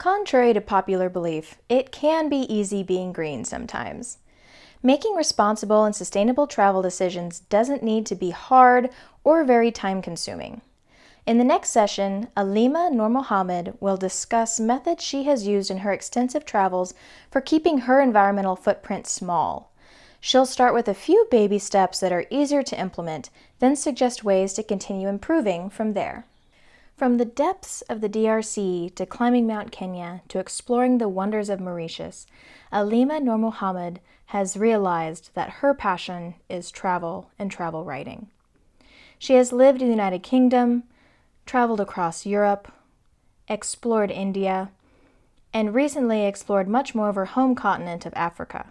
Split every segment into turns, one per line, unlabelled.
Contrary to popular belief, it can be easy being green sometimes. Making responsible and sustainable travel decisions doesn't need to be hard or very time-consuming. In the next session, Aleema Noormohamed will discuss methods she has used in her extensive travels for keeping her environmental footprint small. She'll start with a few baby steps that are easier to implement, then suggest ways to continue improving from there. From the depths of the DRC to climbing Mount Kenya to exploring the wonders of Mauritius, Aleema Noormohamed has realized that her passion is travel and travel writing. She has lived in the United Kingdom, traveled across Europe, explored India, and recently explored much more of her home continent of Africa.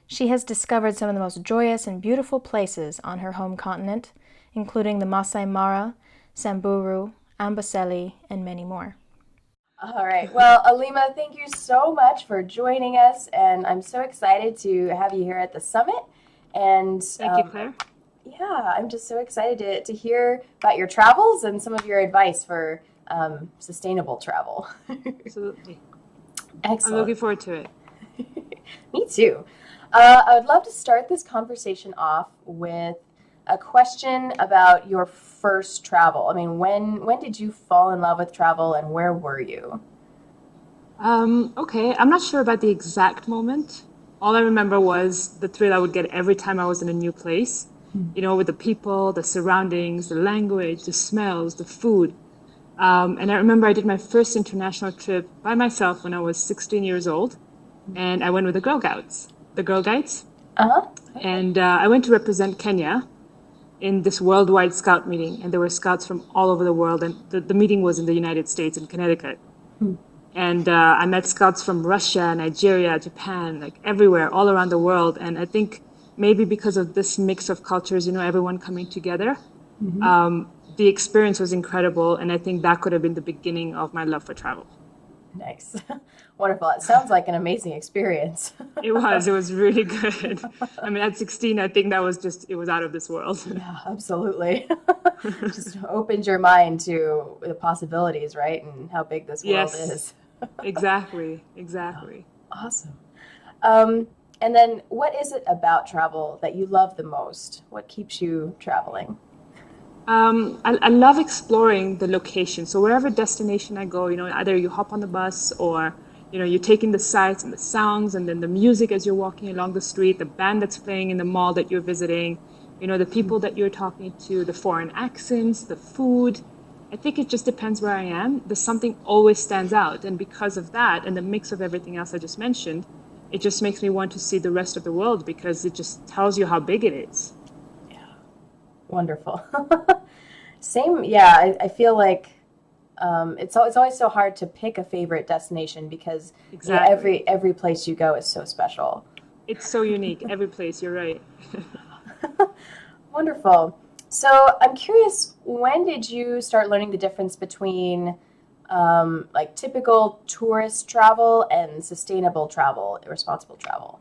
She has discovered some of the most joyous and beautiful places on her home continent, including the Masai Mara, Samburu, Amboseli, and many more.
All right. Well, Aleema, thank you so much for joining us, and I'm so excited to have you here at the summit. And
Thank you, Claire.
yeah, I'm just so excited to hear about your travels and some of your advice for sustainable travel.
Absolutely.
Excellent.
I'm looking forward to it.
Me too. I would love to start this conversation off with a question about your first travel. I mean, when did you fall in love with travel, and where were you?
Okay, I'm not sure about the exact moment. All I remember was the thrill I would get every time I was in a new place, with the people, the surroundings, the language, the smells, the food. And I remember I did my first international trip by myself when I was 16 years old, and I went with the Girl Scouts. The Girl Guides.
Uh-huh.
And I went to represent Kenya in this worldwide scout meeting, and there were scouts from all over the world, and the meeting was in the United States, in Connecticut. And I met scouts from Russia, Nigeria, Japan, like everywhere, all around the world. And I think maybe because of this mix of cultures, everyone coming together, the experience was incredible, and I think that could have been the beginning of my love for travel.
Nice. Wonderful. It sounds like an amazing experience.
It was really good. I mean, at 16, I think it was out of this world.
Yeah, absolutely. Just opened your mind to the possibilities, right? And how big this world is.
Exactly.
Awesome. And then what is it about travel that you love the most? What keeps you traveling?
I love exploring the location. So wherever destination I go, either you hop on the bus or you're taking the sights and the sounds and then the music as you're walking along the street, the band that's playing in the mall that you're visiting, the people that you're talking to, the foreign accents, the food. I think it just depends where I am. There's something always stands out. And because of that and the mix of everything else I just mentioned, it just makes me want to see the rest of the world because it just tells you how big it is.
Yeah. Wonderful. Same. Yeah, I feel like it's always so hard to pick a favorite destination because
Exactly.
every place you go is so special.
It's so unique. Every place, you're right.
Wonderful. So I'm curious, when did you start learning the difference between like typical tourist travel and sustainable travel, responsible travel?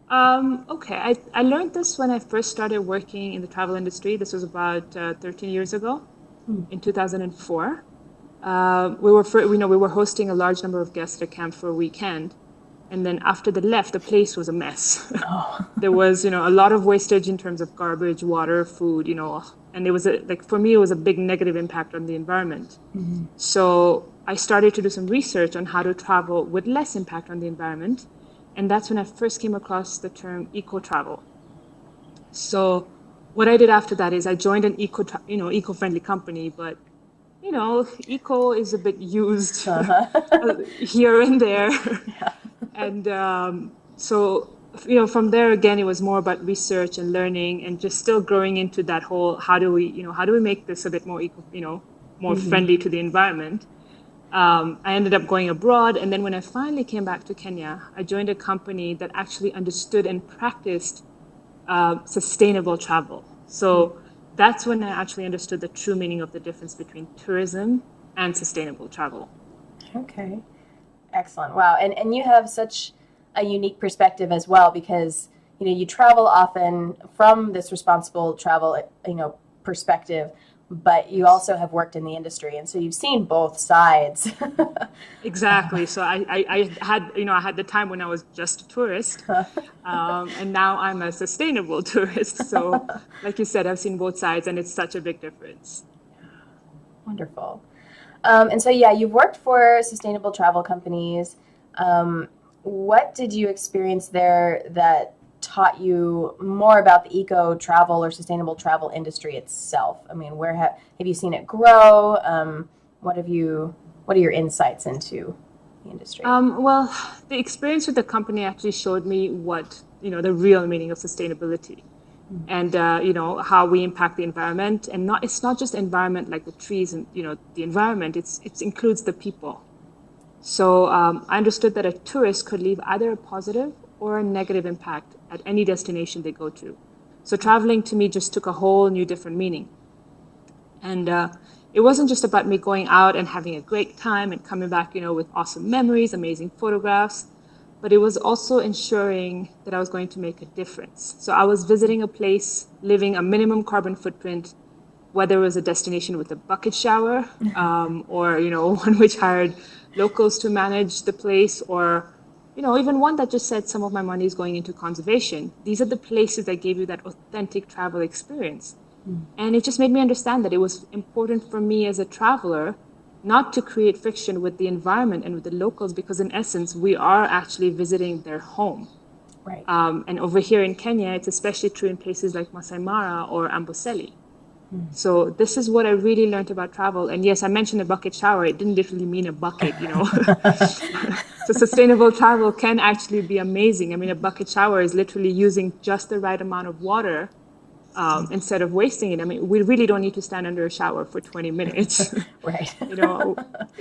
Okay, I learned this when I first started working in the travel industry. This was about 13 years ago, in 2004. We were hosting a large number of guests at a camp for a weekend, and then after they left, the place was a mess.
Oh.
There was, a lot of wastage in terms of garbage, water, food, and it was for me, it was a big negative impact on the environment. So I started to do some research on how to travel with less impact on the environment. And that's when I first came across the term eco-travel. So what I did after that is I joined an eco-friendly company, but eco is a bit used here and there.
Yeah.
And so from there again, it was more about research and learning and just still growing into that whole how do we make this a bit more more friendly to the environment. I ended up going abroad, and then when I finally came back to Kenya, I joined a company that actually understood and practiced sustainable travel. So that's when I actually understood the true meaning of the difference between tourism and sustainable travel.
Okay. Excellent. Wow. And you have such a unique perspective as well because, you travel often from this responsible travel, perspective. but you also have worked in the industry, and so you've seen both sides.
Exactly. So I had, I had the time when I was just a tourist, and now I'm a sustainable tourist. So, like you said, I've seen both sides, and it's such a big difference.
Wonderful. And so, yeah, you've worked for sustainable travel companies. What did you experience there that taught you more about the eco travel or sustainable travel industry itself? I mean, where have you seen it grow? What are your insights into the industry?
Well, the experience with the company actually showed me what, the real meaning of sustainability, and how we impact the environment, and it's not just environment like the trees and the environment. It includes the people. So I understood that a tourist could leave either a positive or a negative impact at any destination they go to. So traveling to me just took a whole new different meaning. And it wasn't just about me going out and having a great time and coming back, with awesome memories, amazing photographs, but it was also ensuring that I was going to make a difference. So I was visiting a place, living a minimum carbon footprint, whether it was a destination with a bucket shower, or, one which hired locals to manage the place, or, even one that just said some of my money is going into conservation. These are the places that gave you that authentic travel experience. And it just made me understand that it was important for me as a traveler not to create friction with the environment and with the locals, because in essence, we are actually visiting their home.
Right.
And over here in Kenya, it's especially true in places like Masai Mara or Amboseli. So this is what I really learned about travel. And yes, I mentioned a bucket shower. It didn't literally mean a bucket, So sustainable travel can actually be amazing. I mean, a bucket shower is literally using just the right amount of water instead of wasting it. I mean, we really don't need to stand under a shower for 20 minutes.
Right.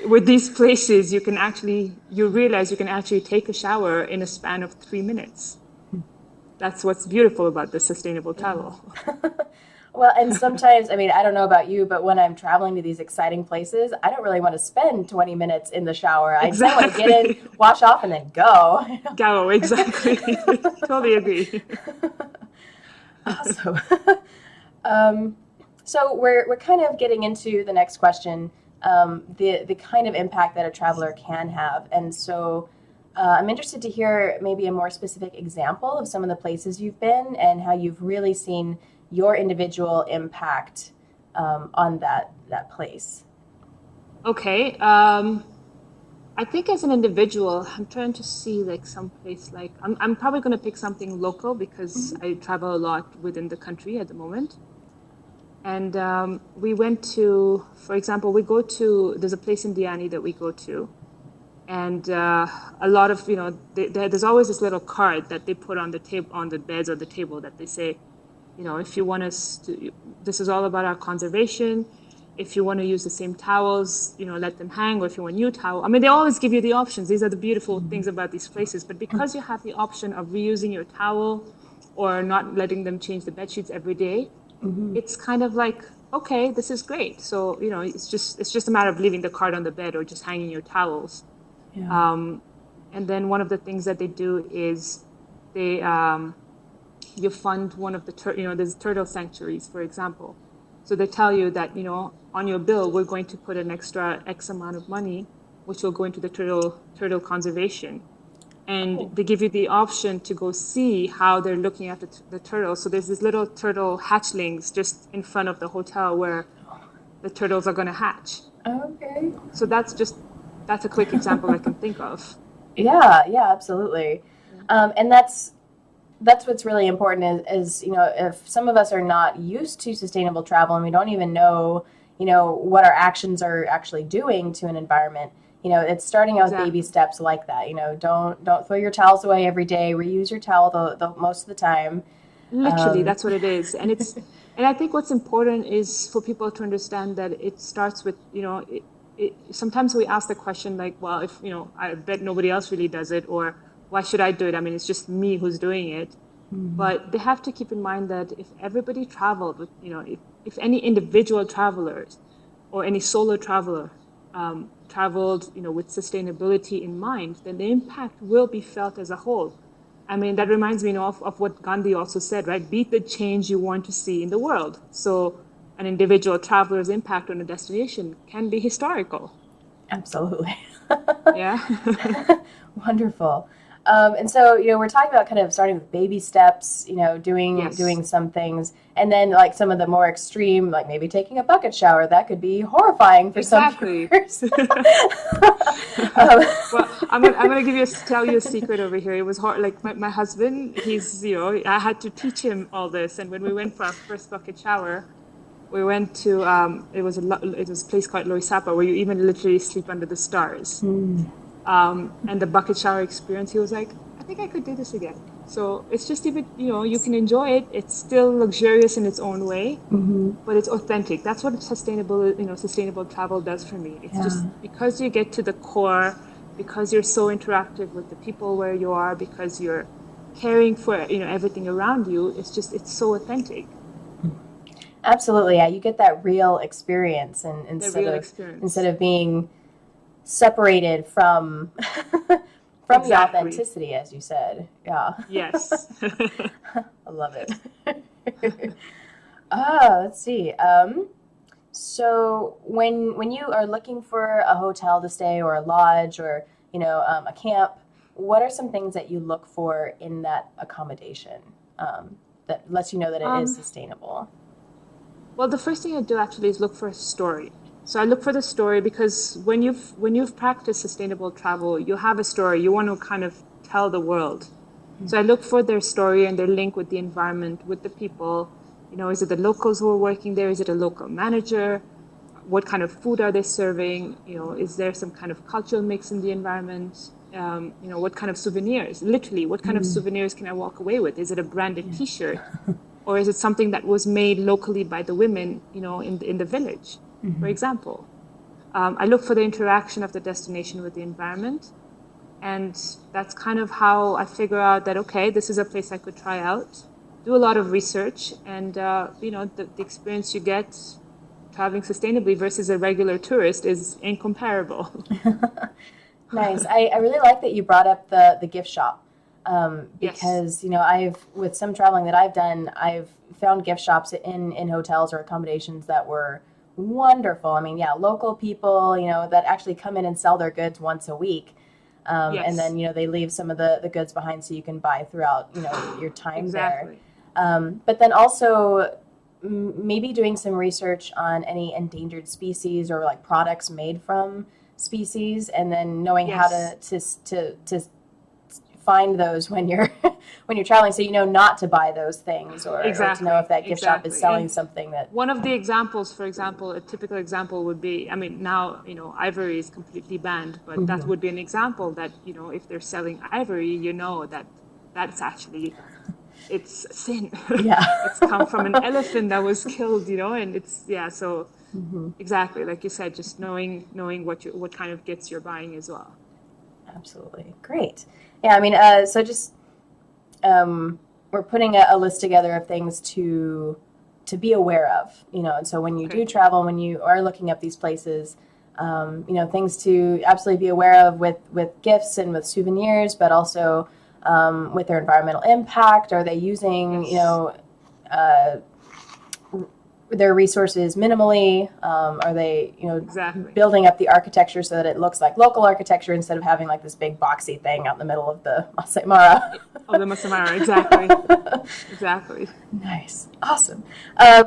With these places, you realize you can actually take a shower in a span of 3 minutes. That's what's beautiful about the sustainable travel.
Well, and sometimes, I mean, I don't know about you, but when I'm traveling to these exciting places, I don't really want to spend 20 minutes in the shower. I just want to get in, wash off, and then go.
Go, exactly. Totally agree.
Awesome. So we're kind of getting into the next question, the kind of impact that a traveler can have. And so I'm interested to hear maybe a more specific example of some of the places you've been and how you've really seen your individual impact on that place.
Okay. I think as an individual, I'm trying to see like someplace like I'm probably going to pick something local because I travel a lot within the country at the moment. And we went to, for example, there's a place in Diani that we go to. And a lot of, there's always this little card that they put on the table, on the beds or the table, that they say, if you want us to, this is all about our conservation. If you want to use the same towels, let them hang, or if you want new towel. I mean, they always give you the options. These are the beautiful things about these places. But because you have the option of reusing your towel or not letting them change the bed sheets every day, it's kind of like, okay, this is great. So, it's just a matter of leaving the card on the bed or just hanging your towels.
Yeah.
And then one of the things that they do is they you fund one of the there's turtle sanctuaries, for example. So they tell you that on your bill we're going to put an extra X amount of money, which will go into the turtle conservation, and they give you the option to go see how they're looking after the turtles. So there's these little turtle hatchlings just in front of the hotel where the turtles are going to hatch.
Okay.
So that's a quick example I can think of.
Yeah, absolutely. And that's what's really important is if some of us are not used to sustainable travel and we don't even know, what our actions are actually doing to an environment, it's starting out with baby steps like that. Don't throw your towels away every day. Reuse your towel the most of the time.
Literally, that's what it is. And I think what's important is for people to understand that it starts with, sometimes we ask the question like, well, if, I bet nobody else really does it, or why should I do it? I mean, it's just me who's doing it. But they have to keep in mind that if everybody traveled with, if any individual travelers or any solo traveler traveled, with sustainability in mind, then the impact will be felt as a whole. I mean, that reminds me of what Gandhi also said, right? Be the change you want to see in the world. So an individual traveler's impact on a destination can be historical.
Absolutely.
Yeah.
Wonderful. And so, we're talking about kind of starting with baby steps, doing
Yes.
some things, and then like some of the more extreme, like maybe taking a bucket shower, that could be horrifying for some
Exactly.
viewers. um,
Well, I'm gonna tell you a secret over here. It was hard. Like my husband, he's I had to teach him all this. And when we went for our first bucket shower, we went to it was a place called Loisapa where you even literally sleep under the stars. And the bucket shower experience, he was like, I think I could do this again. So it's just even, you can enjoy it. It's still luxurious in its own way, but it's authentic. That's what sustainable travel does for me. It's just because you get to the core, because you're so interactive with the people where you are, because you're caring for, everything around you. It's so authentic.
Absolutely, yeah. You get that real experience, and instead of being separated from from the authenticity, as you said. Yeah.
Yes.
I love it. Let's see. So when you are looking for a hotel to stay or a lodge or a camp, what are some things that you look for in that accommodation that lets you know that it is sustainable?
Well, the first thing I do actually is look for a story. So I look for the story because when you've practiced sustainable travel, you have a story. You want to kind of tell the world. So I look for their story and their link with the environment, with the people. Is it the locals who are working there? Is it a local manager? What kind of food are they serving? Is there some kind of cultural mix in the environment? What kind of souvenirs? Literally, what kind of souvenirs can I walk away with? Is it a branded T-shirt? Or is it something that was made locally by the women, in the village, for example? I look for the interaction of the destination with the environment. And that's kind of how I figure out that, okay, this is a place I could try out, do a lot of research, and, the experience you get traveling sustainably versus a regular tourist is incomparable.
Nice. I really like that you brought up the gift shop. Because,
Yes.
with some traveling that I've done, I've found gift shops in hotels or accommodations that were wonderful. I mean, yeah, local people, that actually come in and sell their goods once a week.
Yes.
And then, they leave some of the goods behind so you can buy throughout, your time
Exactly.
there. But then also maybe doing some research on any endangered species or like products made from species, and then knowing how to find those when you're traveling, so not to buy those things or to know if that gift shop is selling
And
something that.
one of the examples, for example, a typical example would be, I mean, now, ivory is completely banned, but that would be an example that, if they're selling ivory, that that's actually, it's sin.
Yeah.
It's come from an elephant that was killed, and it's, so exactly, like you said, just knowing what kind of gifts you're buying as well.
Absolutely. Great. Yeah, I mean, so just we're putting a list together of things to be aware of, and so when you do travel, when you are looking up these places, things to absolutely be aware of with gifts and with souvenirs, but also with their environmental impact. Are they using, their resources minimally? Are they, building up the architecture so that it looks like local architecture instead of having like this big boxy thing out in the middle of the Masai Mara?
Of the Masai Mara, exactly. Exactly.
Nice. Awesome.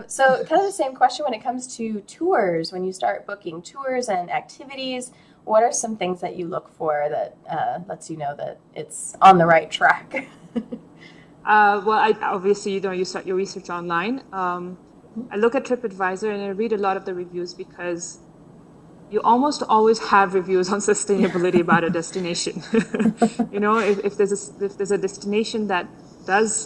So kind of the same question when it comes to tours. When you start booking tours and activities, what are some things that you look for that lets you know that it's on the right track?
Well, obviously, you start your research online. I look at TripAdvisor and I read a lot of the reviews because you almost always have reviews on sustainability about a destination. If there's a destination that does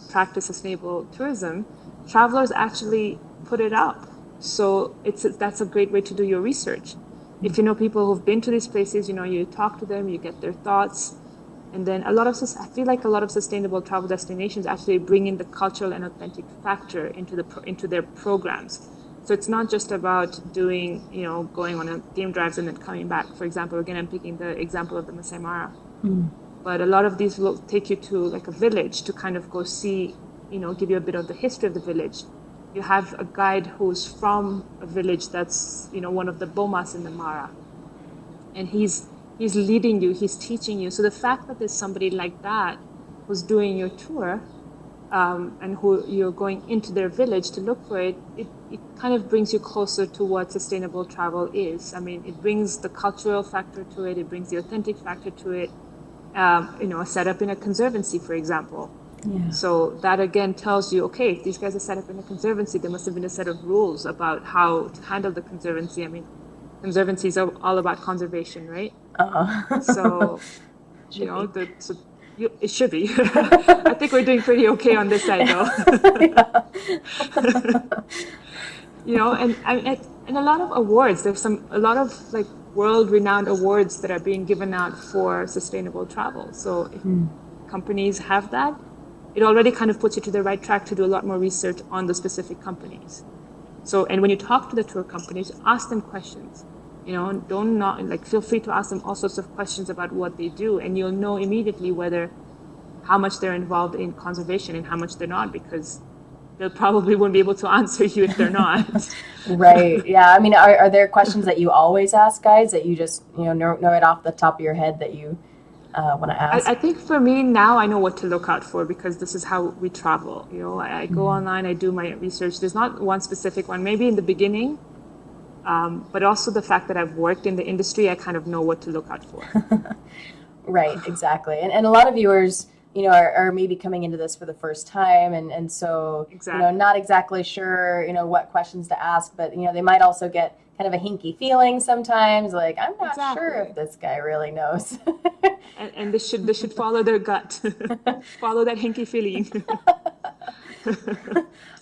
practice sustainable tourism, travelers actually put it up. So that's a great way to do your research. If you know people who've been to these places, you talk to them, you get their thoughts. And then I feel like a lot of sustainable travel destinations actually bring in the cultural and authentic factor into their programs. So it's not just about doing, going on a game drives and then coming back. For example, again, I'm picking the example of the Masai Mara. But a lot of these will take you to like a village to kind of go see, give you a bit of the history of the village. you have a guide who's from a village that's, one of the Bomas in the Mara. And he's leading you, he's teaching you. So the fact that there's somebody like that who's doing your tour, and who you're going into their village to look for it kind of brings you closer to what sustainable travel is. I mean, it brings the cultural factor to it, it brings the authentic factor to it. Set up in a conservancy, for example.
Yeah.
So that again tells you, okay, if these guys are set up in a conservancy, there must have been a set of rules about how to handle the conservancy. I mean, conservancies are all about conservation, right? So, it should be. I think we're doing pretty okay on this side, though. And a lot of awards. There's a lot of like world-renowned awards that are being given out for sustainable travel. So if companies have that, it already kind of puts you to the right track to do a lot more research on the specific companies. So, and when you talk to the tour companies, ask them questions. Feel free to ask them all sorts of questions about what they do, and you'll know immediately how much they're involved in conservation and how much they're not, because they probably won't be able to answer you if they're not.
Right. Yeah. I mean, are there questions that you always ask guides that you just, know it off the top of your head that you want to ask?
I think for me now, I know what to look out for because this is how we travel. I go online, I do my research. There's not one specific one. Maybe in the beginning, but also the fact that I've worked in the industry, I kind of know what to look out for.
Right. Exactly. And a lot of viewers, are maybe coming into this for the first time. And so,
exactly.
Not exactly sure, what questions to ask, but, they might also get kind of a hinky feeling sometimes, like, I'm not sure if this guy really knows.
and they should follow their gut, follow that hinky feeling.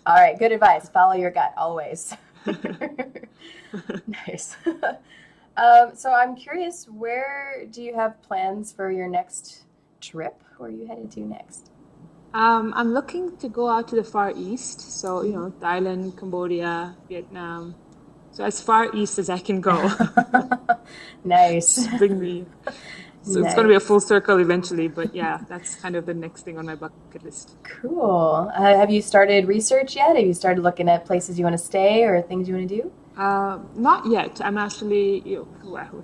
All right. Good advice. Follow your gut always. Nice. So I'm curious, where do you have plans for your next trip? Where are you headed to next?
I'm looking to go out to the Far East. So, Thailand, Cambodia, Vietnam. So as far east as I can go.
Nice.
Bring me. So
Nice.
It's going to be a full circle eventually. But yeah, that's kind of the next thing on my bucket list.
Cool. Have you started research yet? Have you started looking at places you want to stay or things you want to do?
Not yet. I'm actually,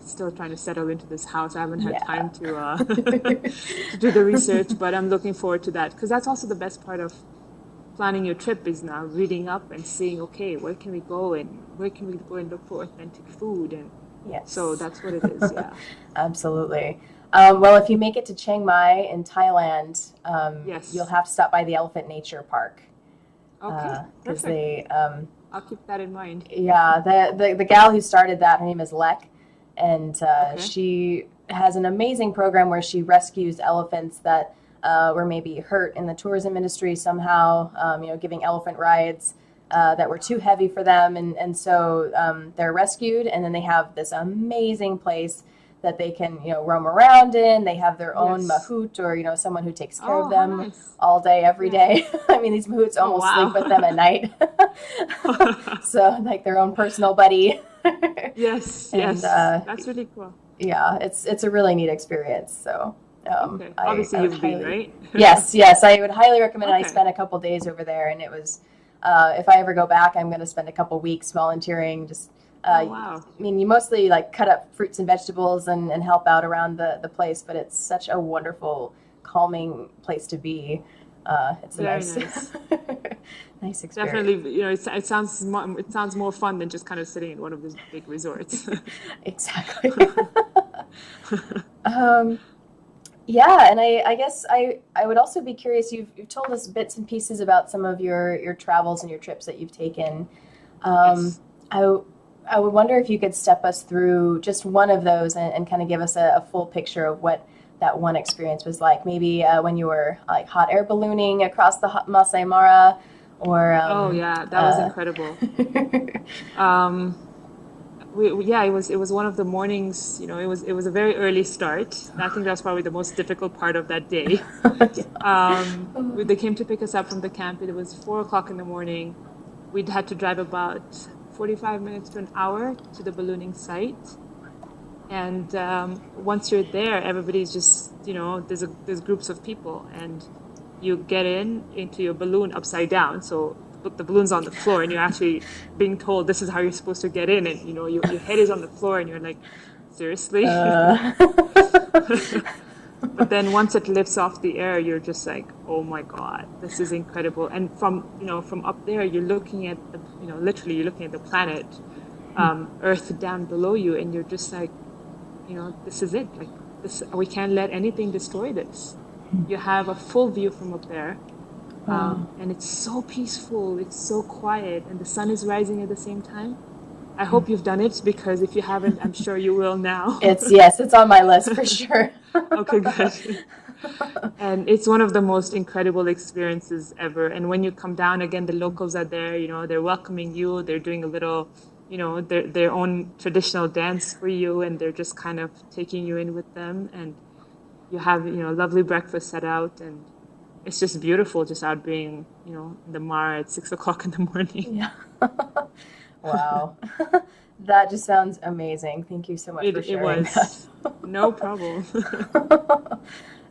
still trying to settle into this house. I haven't had time to to do the research, but I'm looking forward to that because that's also the best part of planning your trip is now reading up and seeing, okay, where can we go and where can we go and look for authentic food, and so that's what it is. Yeah,
absolutely. Well, if you make it to Chiang Mai in Thailand, you'll have to stop by the Elephant Nature Park.
Okay,
because they.
I'll keep that in mind.
Yeah, the gal who started that, her name is Lek, and she has an amazing program where she rescues elephants that were maybe hurt in the tourism industry somehow, giving elephant rides that were too heavy for them, and so they're rescued, and then they have this amazing place that they can, roam around in. They have their own mahout, or, someone who takes care of them all day, every day. I mean, these mahouts almost sleep with them at night. So, like their own personal buddy.
Yes. That's really cool.
Yeah, it's a really neat experience. So,
obviously you've been, right?
Yes, I would highly recommend it. I spent a couple days over there, and it was, if I ever go back, I'm going to spend a couple weeks volunteering, just I mean, you mostly like cut up fruits and vegetables and help out around the place, but it's such a wonderful, calming place to be. It's a nice nice experience.
Definitely, it sounds more fun than just kind of sitting in one of these big resorts.
Exactly. Yeah, and I guess I would also be curious. You've told us bits and pieces about some of your travels and your trips that you've taken. I would wonder if you could step us through just one of those and kind of give us a full picture of what that one experience was like. Maybe when you were like hot air ballooning across the Masai Mara, or
that was incredible. It was one of the mornings. It was a very early start. I think that was probably the most difficult part of that day. They came to pick us up from the camp. It was 4:00 in the morning. We'd had to drive about 45 minutes to an hour to the ballooning site, and once you're there, everybody's just there's groups of people, and you get into your balloon upside down. So the balloon's on the floor, and you're actually being told this is how you're supposed to get in, and you know your head is on the floor, and you're like, seriously. But then once it lifts off the air, you're just like, oh my God, this is incredible. And from up there, you're looking at literally you're looking at the planet, Earth down below you, and you're just like, this is it. Like this, we can't let anything destroy this. You have a full view from up there, and it's so peaceful. It's so quiet, and the sun is rising at the same time. I hope you've done it, because if you haven't, I'm sure you will now.
It's on my list for sure.
Okay, good. And it's one of the most incredible experiences ever. And when you come down again, the locals are there, they're welcoming you. They're doing a little, their own traditional dance for you, and they're just kind of taking you in with them. And you have, lovely breakfast set out, and it's just beautiful just out being, in the Mara at 6 o'clock in the morning.
Yeah. Wow. That just sounds amazing. Thank you so much for sharing that.
No problem.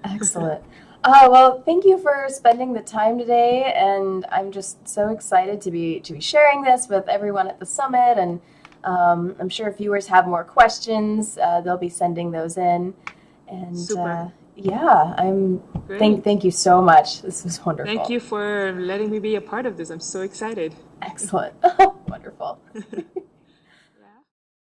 Excellent. Well, thank you for spending the time today, and I'm just so excited to be sharing this with everyone at the summit. And I'm sure if viewers have more questions, they'll be sending those in. And
Super.
Thank you so much. This was wonderful.
Thank you for letting me be a part of this. I'm so excited.
Excellent. Wonderful.